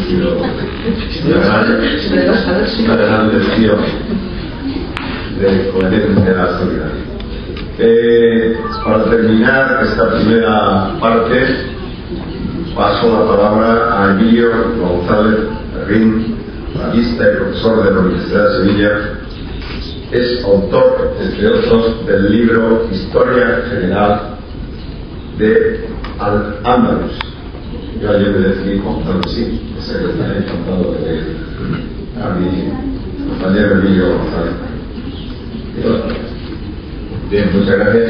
sido una gran lección de coherencia solidaria. Para terminar esta primera parte, paso la palabra a Emilio González Rin, analista y profesor de la Universidad de Sevilla. Es autor, entre otros, del libro Historia General de Al-Ándalus. Yo ayer me decidí contarlo así, sé que estaré encantado de leer a mi compañero Emilio González. Bien, muchas gracias.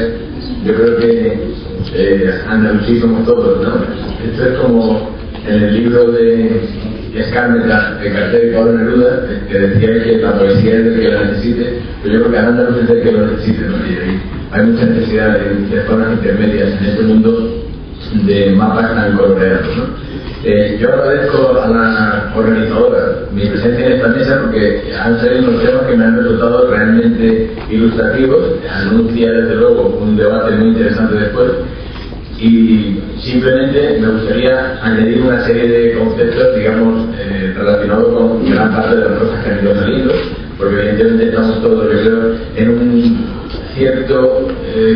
Yo creo que andalusí somos todos, ¿no? Esto es como en el libro de Escármeta, de Cartel y Pablo Neruda, que decía que la poesía es el que la necesite, pero yo creo que Al-Ándalus es el que lo necesite, ¿no? Y hay mucha necesidad de zonas intermedias en este mundo de mapas tan coloreados, ¿no? Yo agradezco a la organizadora mi presencia en esta mesa porque han salido unos temas que me han resultado realmente ilustrativos. Anuncia desde luego un debate muy interesante después, y simplemente me gustaría añadir una serie de conceptos, digamos, relacionados con gran parte de las cosas que han ido saliendo, porque evidentemente estamos todos, yo creo, en un cierto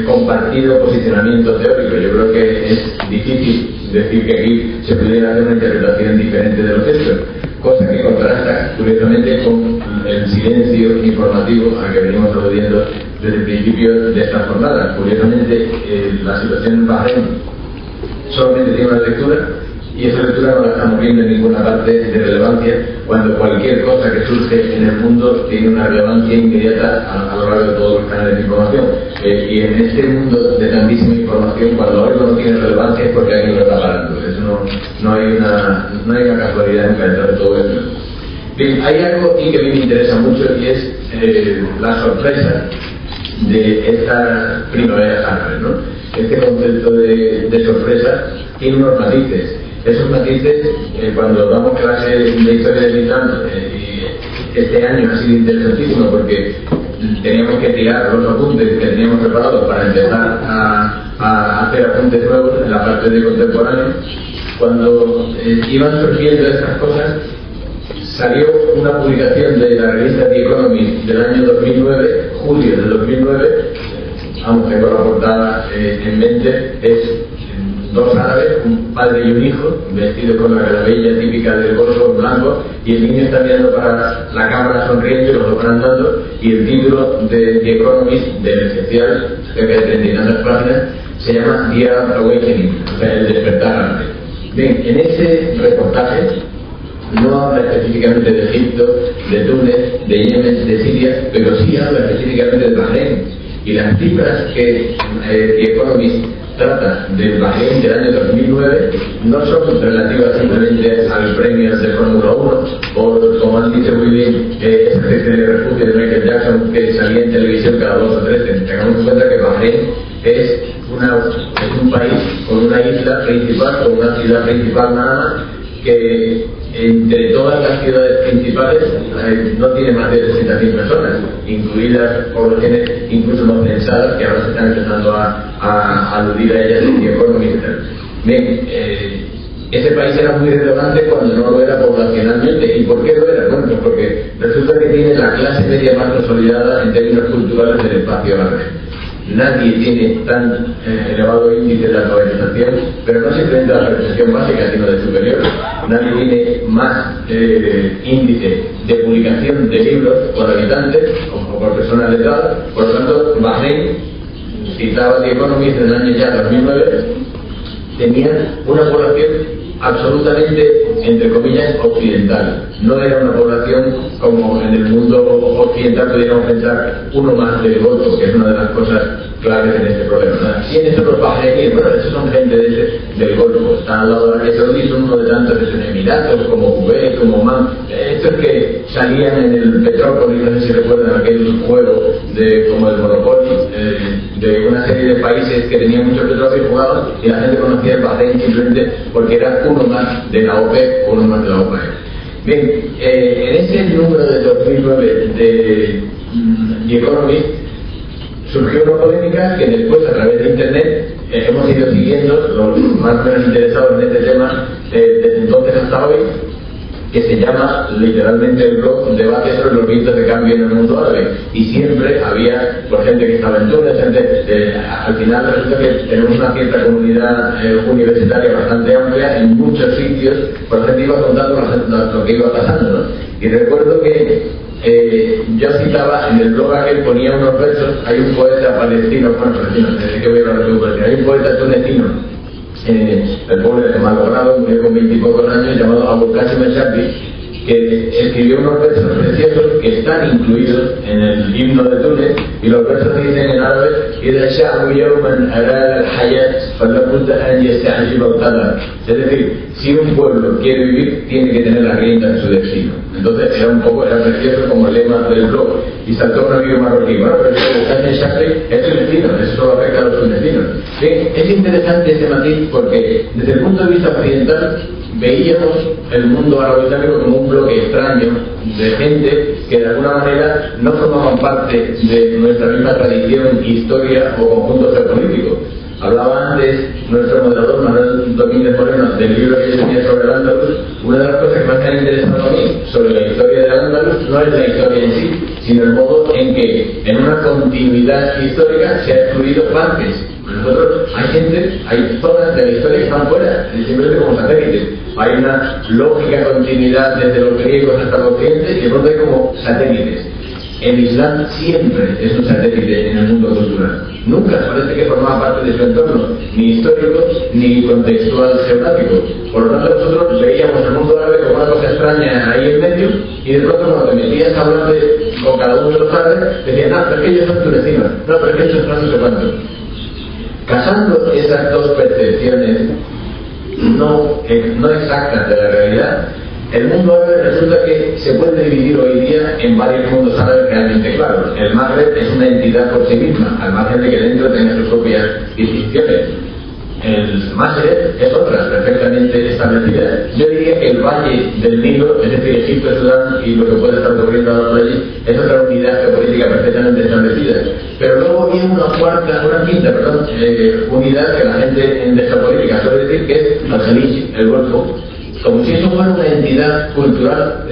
compartido posicionamiento teórico. Yo creo que es difícil decir que aquí se pudiera hacer una interpretación diferente de los hechos, cosa que contrasta curiosamente con el silencio informativo al que venimos aludiendo desde el principio de esta jornada. Curiosamente, la situación en Bahrein solamente tiene una lectura, y esa lectura no la estamos viendo en ninguna parte de relevancia, cuando cualquier cosa que surge en el mundo tiene una relevancia inmediata a lo largo de todos los canales de información. Y en este mundo de tantísima información, cuando algo no tiene relevancia es porque alguien lo está parando. Eso no hay una casualidad nunca dentro de todo esto. Bien, hay algo y que a mí me interesa mucho, y es la sorpresa de esta primavera árabe, ¿no? Este concepto de sorpresa tiene unos matices. Esos matices, cuando damos clase de historia del Islam, y este año ha sido interesantísimo porque teníamos que tirar los apuntes que teníamos preparados para empezar a hacer apuntes nuevos en la parte de contemporáneo. Cuando iban surgiendo estas cosas, salió una publicación de la revista The Economist del año 2009, julio de 2009, vamos, tengo la portada en mente, es dos árabes, un padre y un hijo, vestidos con la galabella típica del Golfo blanco, y el niño está mirando para la cámara sonriendo y los dos andando, y el título de The Economist, del especial, cerca de 30 y tantas páginas, se llama The Arab Awakening, o sea, el despertar árabe. Bien, en ese reportaje no habla específicamente de Egipto, de Túnez, de Yemen, de Siria, pero sí habla específicamente de Bahrein. Y las cifras que The Economist trata del Bahrein del año 2009 no son relativas simplemente al premio de Fórmula 1 o, como han dicho muy bien, esa especie de refugio de Michael Jackson que salía en televisión cada 2 o 3. Tengamos en cuenta que Bahrein es un país con una isla principal, con una ciudad principal nada más, que entre todas las ciudades principales no tiene más de 300.000 personas, incluidas poblaciones incluso no pensadas, que ahora se están empezando a aludir a ellas en The Economist. Bien, ese país era muy relevante cuando no lo era poblacionalmente. ¿Y por qué lo era? Bueno, pues porque resulta que tiene la clase media más consolidada en términos culturales del espacio árabe. Nadie tiene tan elevado índice de alfabetización, pero no simplemente de alfabetización básica, sino de superior. Nadie tiene más índice de publicación de libros por habitantes o por personas letradas. Por lo tanto, Bahrein, citaba The Economist en el año ya 2009, tenía una población absolutamente, entre comillas, occidental. No era una población como en el mundo occidental pudiéramos pensar uno más del Golfo, que es una de las cosas claves en este problema. ¿Quiénes son los bahreyníes? Bueno, esos son gente del Golfo. Están al lado de Arabia Saudí, son uno de tantos que son Emiratos, como Kuwait, como Oman. Estos que salían en el Petrópolis, no sé si recuerdan aquel juego como el Monopoly, de una serie de países que tenían mucho petróleo y jugaban, y la gente conocía el Bahrein simplemente porque era uno más de la OPEC o uno más de la OPEC. Bien, en ese número de 2009 de The Economist surgió una polémica que después, a través de internet, hemos ido siguiendo, los más o menos interesados en este tema, desde entonces hasta hoy, que se llama literalmente el blog Debate sobre los vientos de cambio en el mundo árabe, y siempre había gente que estaba en Túnez, al final resulta que tenemos una cierta comunidad universitaria bastante amplia en muchos sitios, por la gente iba contando lo que iba pasando, ¿no? Y recuerdo que yo citaba en el blog aquel, ponía unos versos, hay un poeta palestino, desde que voy a hablar de un poeta, hay un poeta tunecino, el pobre de malogrado, murió con 20 y pocos años, llamado Abu Qasim el-Shabbi, que escribió unos versos preciosos que están incluidos en el himno de Túnez, y los versos dicen en árabe: es decir, si un pueblo quiere vivir, tiene que tener las riendas de su destino. Entonces era precioso como lema del blog, y saltó un amigo marroquí: bueno, pero el Shafi es tunecino, eso solo afecta a los tunecinos. Bien, es interesante ese matiz porque desde el punto de vista occidental veíamos el mundo árabe islámico como un bloque extraño de gente que de alguna manera no formaban parte de nuestra misma tradición, historia o conjunto geopolítico. Hablaba antes nuestro moderador Manuel Domínguez Moreno del libro que yo tenía sobre el Andalus. Una de las cosas que más me han interesado a mí sobre la historia del Andalus no es la historia en sí, sino el modo en que en una continuidad histórica se ha excluido partes. Nosotros, hay zonas de la historia que están fuera, simplemente como satélites. Hay una lógica continuidad desde los griegos hasta los occidentes, y de pronto hay como satélites. El Islam siempre es un satélite en el mundo cultural. Nunca parece que formaba parte de su entorno, ni histórico ni contextual geográfico. Por lo tanto, nosotros veíamos el mundo árabe como una cosa extraña ahí en medio, y de pronto cuando te metías a hablar con cada uno de los árabes, decían: no, pero es que ellos son tunecinos, no, pero es que ellos no sé cuánto. Casando esas dos percepciones no exactas de la realidad, el mundo árabe resulta que se puede dividir hoy día en varios mundos árabes realmente claros. El Magreb es una entidad por sí misma, al margen de que dentro tenga sus propias distinciones. El Magreb es otra, perfectamente establecida. Yo diría que el valle del Nilo, es decir, Egipto, Sudán y lo que puede estar ocurriendo ahora por allí, es otra unidad geopolítica perfectamente establecida. Pero luego viene una quinta unidad que la gente de geopolítica suele decir, que es el Jalij, el Golfo, como si eso fuera una entidad cultural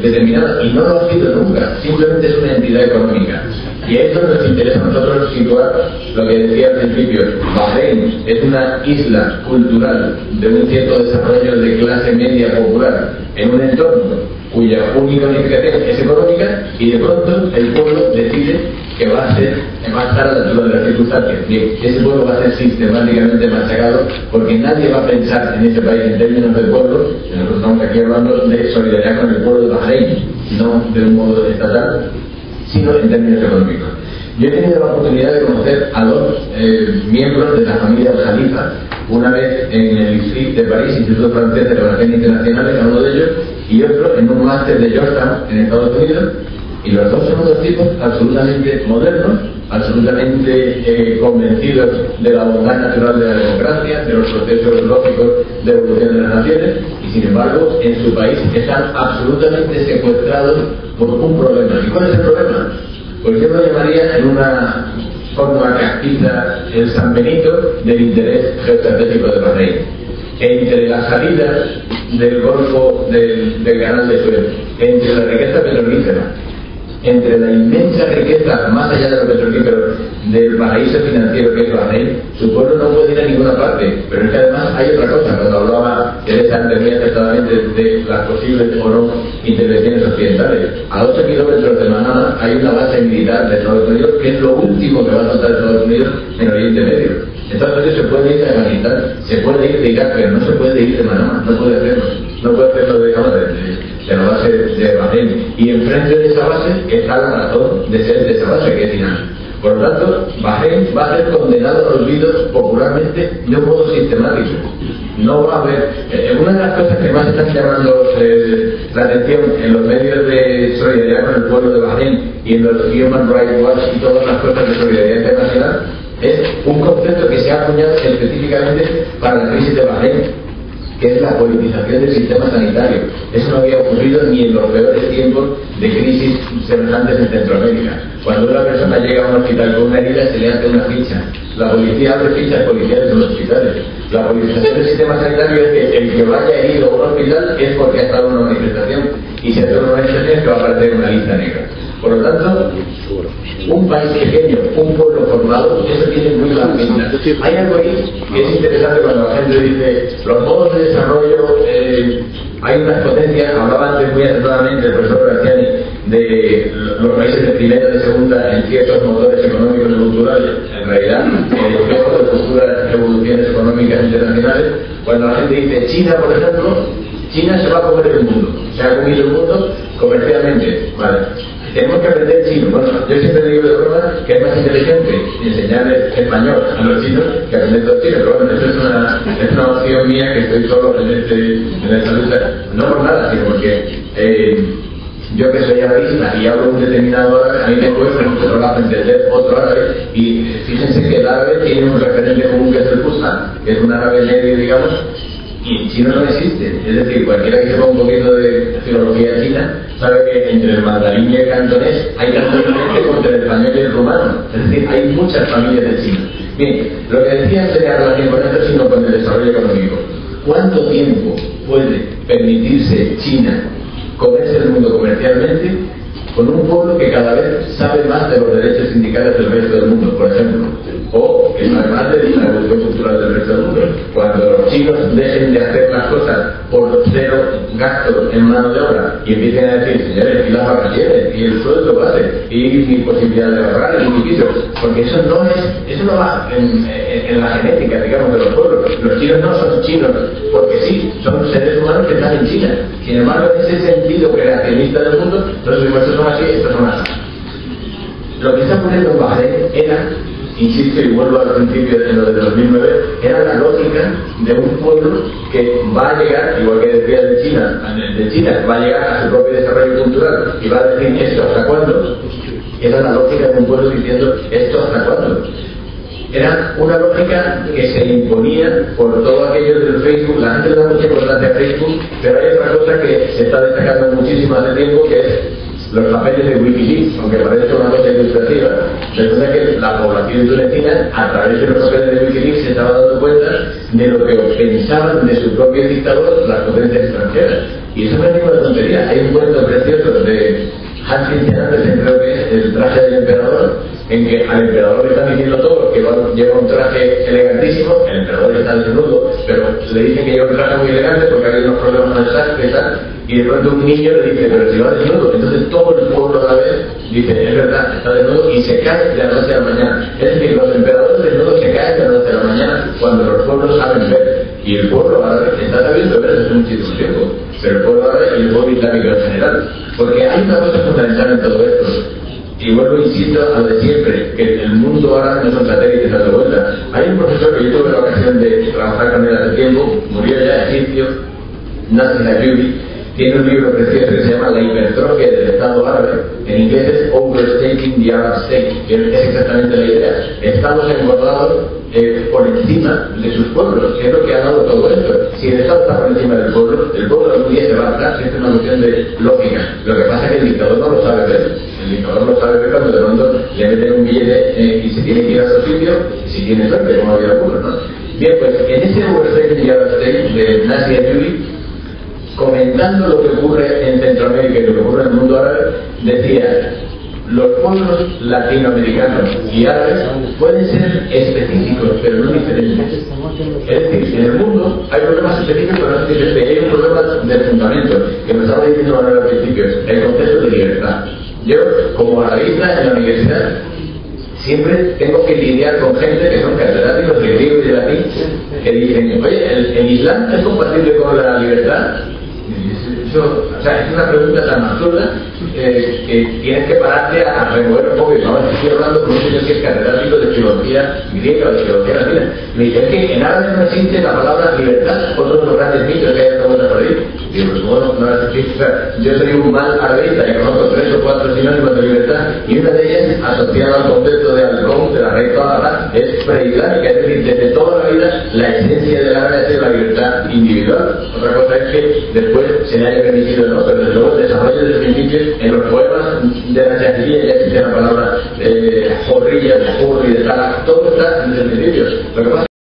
determinada, y no lo ha sido nunca, simplemente es una entidad económica. Y esto nos interesa a nosotros situar lo que decía al principio. Bahrein es una isla cultural de un cierto desarrollo de clase media popular en un entorno cuya única unificación es económica, y de pronto el pueblo decide que va a estar a la altura de las circunstancias. Bien, ese pueblo va a ser sistemáticamente machacado, porque nadie va a pensar en ese país en términos del pueblo. Nosotros estamos aquí hablando de solidaridad con el pueblo de Bahrein, no de un modo estatal, sino en términos económicos. Yo he tenido la oportunidad de conocer a dos miembros de la familia del Jalifa, una vez en el IFRI de París, Instituto Francés de Relaciones Internacionales, uno de ellos, y otro en un máster de Georgetown en Estados Unidos. Y los dos son unos tipos absolutamente modernos, absolutamente convencidos de la bondad natural de la democracia, de los procesos lógicos de evolución de las naciones, y sin embargo en su país están absolutamente secuestrados por un problema. ¿Y cuál es el problema? Pues yo lo llamaría en una forma castiza el San Benito del interés geoestratégico de Bahrein. Entre las salidas del Golfo del Canal de Suez, entre la riqueza petrolífera, entre la inmensa riqueza, más allá de lo petrolífero, del paraíso financiero que es Bahrein, su pueblo no puede ir a ninguna parte. Pero es que además hay otra cosa. Cuando hablaba Teresa antes muy acertadamente de las posibles o no intervenciones occidentales, a 8 kilómetros de Manama hay una base militar de Estados Unidos, que es lo último que va a soltar Estados Unidos en Oriente Medio. Estados Unidos se puede ir de Afganistán, se puede ir de Irak, pero no se puede ir de Manama, no puede hacerlo. No puede hacerlo de la base de Bahrein. Y enfrente de esa base está la razón de ser de esa base, que es Irán. Por lo tanto, Bahrein va a ser condenado al olvido popularmente de un modo sistemático. No va a haber... una de las cosas que más están llamando la atención en los medios de solidaridad con el pueblo de Bahrein y en los Human Rights Watch y todas las cosas de solidaridad internacional es un concepto que se ha acuñado específicamente para la crisis de Bahrein, que es la politización del sistema sanitario. Eso no había ocurrido ni en los peores tiempos de crisis semejantes en Centroamérica. Cuando una persona llega a un hospital con una herida, se le hace una ficha. La policía abre fichas policiales en los hospitales. La politización del sistema sanitario es que el que vaya herido a un hospital es porque ha estado en una manifestación, y si ha estado en una manifestación es que va a aparecer en una lista negra. Por lo tanto, un país pequeño, un pueblo formado, eso tiene muy mala pinta. Hay algo ahí que es interesante cuando la gente dice los modos de desarrollo, hay unas potencias. Hablaba antes muy acertadamente el profesor Graziani de los países de primera y de segunda en ciertos motores económicos y culturales. En realidad, el espejo de futuras evoluciones económicas internacionales, cuando la gente dice China, por ejemplo, China se va a comer el mundo, se ha comido el mundo comercialmente, ¿vale? Tenemos que aprender chino. Bueno, yo siempre digo de broma que es más inteligente enseñarles español a los chinos que aprender todo chino, pero bueno, eso es una opción mía, que estoy solo en esta lucha, no por nada, sino porque yo que soy arabista y hablo un determinado árabe, a mí me cuesta mucho trabajo entender otro árabe, y fíjense que el árabe tiene un referente común que es el Fushan, que es un árabe medio, digamos, y en chino no existe. Es decir, cualquiera que sepa un poquito de filología china sabe que entre el mandarín y el cantonés hay tanto diferencia como entre el español y el rumano. Es decir, hay muchas familias de China. Bien, lo que decía no tenía relación con esto, sino con el desarrollo económico. ¿Cuánto tiempo puede permitirse China comerse el mundo comercialmente con un pueblo que cada vez sabe más de los derechos sindicales del resto del mundo, por ejemplo? O que sabe más de la evolución cultural del resto del mundo. Cuando los chinos dejen de hacer las cosas por cero gasto en mano de obra y empiecen a decir, señores, y las vacaciones, y el sueldo base, y mi posibilidad de ahorrar, y mi piso, porque eso no va en la genética, digamos, de los pueblos. Los chinos no son chinos porque sí, son seres humanos que están en China. Sin embargo, en ese sentido creacionista del mundo, los impuestos son así, estos son así. Lo que está ocurriendo en Bahrein era, insisto y vuelvo al principio en lo de 2009, era la lógica de un pueblo que va a llegar, igual que decía de China, va a llegar a su propio desarrollo cultural y va a decir esto hasta cuándo. Era la lógica de un pueblo diciendo esto hasta cuándo. Era una lógica que se imponía por todo aquello del Facebook. La gente le da mucha importancia a Facebook, pero hay otra cosa que se está destacando muchísimo hace tiempo, que es los papeles de Wikileaks. Aunque parece una cosa ilustrativa, resulta que la población tunecina, a través de los papeles de Wikileaks, se estaba dando cuenta de lo que pensaban de su propio dictador las potencias extranjeras. Y eso no es ninguna tontería. Hay un cuento precioso de Hans Christian Andersen, creo que es El traje del emperador, en que al emperador le están diciendo todo que lleva un traje elegantísimo. El emperador está desnudo, pero le dicen que lleva un traje muy elegante porque hay unos problemas con el sastre y tal, y de pronto un niño le dice, pero si va desnudo. Entonces todo el pueblo a la vez dice, es verdad, está desnudo, y se cae de la noche a la mañana. Es decir, los emperadores desnudos se caen de la noche a la mañana cuando los pueblos saben ver, y el pueblo árabe está sabiendo ver desde muchísimo tiempo, pero el pueblo árabe y el pueblo islámico en general. Porque hay una cosa fundamental en todo esto, y vuelvo, insisto, a lo de siempre, que el mundo árabe no es un satélite dando vuelta. Hay un profesor que yo tuve la ocasión de trabajar con él hace tiempo, murió ya, egipcio, Nasser Ayubi, tiene un libro precioso que se llama La hipertrofia del Estado árabe. En inglés es Overstating the Arab State, que es exactamente la idea. Estamos engordados por encima de sus pueblos, que es lo que ha dado todo esto. Si el Estado está por encima del pueblo algún día se va a dar, si es una cuestión de lógica. Lo que pasa es que el dictador no lo sabe ver. El dictador lo sabe ver cuando de pronto le meten un billete y se tiene que ir a su sitio, si tiene suerte, como había ocurrido, ¿no? Bien, pues en ese Overstating the Arab State de Nasser Ayubi, comentando lo que ocurre en Centroamérica y lo que ocurre en el mundo árabe, decía, los pueblos latinoamericanos y árabes pueden ser específicos, pero no diferentes. Es decir, en el mundo hay problemas específicos, pero no diferentes. Hay un problema del fundamento, que me estaba diciendo Manuel al principio, el concepto de libertad. Yo, como arabista en la universidad, siempre tengo que lidiar con gente que son catedráticos de griego y de latín, que dicen, oye, ¿el Islam es compatible con la libertad? O sea, es una pregunta tan absurda que tienes que pararte a remover un poco. Y ahora estoy hablando con un señor que es catedrático de filología griega o de filología latina. Me dice, es que en árabe no existe la palabra libertad, otro de los grandes mitos que hay en toda por ahí. Digo, pues bueno, no existe. O sea, yo soy un mal arabista y conozco 3 o 4 sinónimos de libertad, y una de ellas, asociada al concepto de al-Qom, de la raíz árabe, es preislámica. Es decir, desde toda la vida la esencia del árabe ha sido la libertad individual. Otra cosa es que después se le haya permitido, ¿no? Pero desde luego el desarrollo del principio, en los poemas de la jahiliya ya existe la palabra jorrilla, de hurri, de tal, todo está desde el principio. Lo que pasa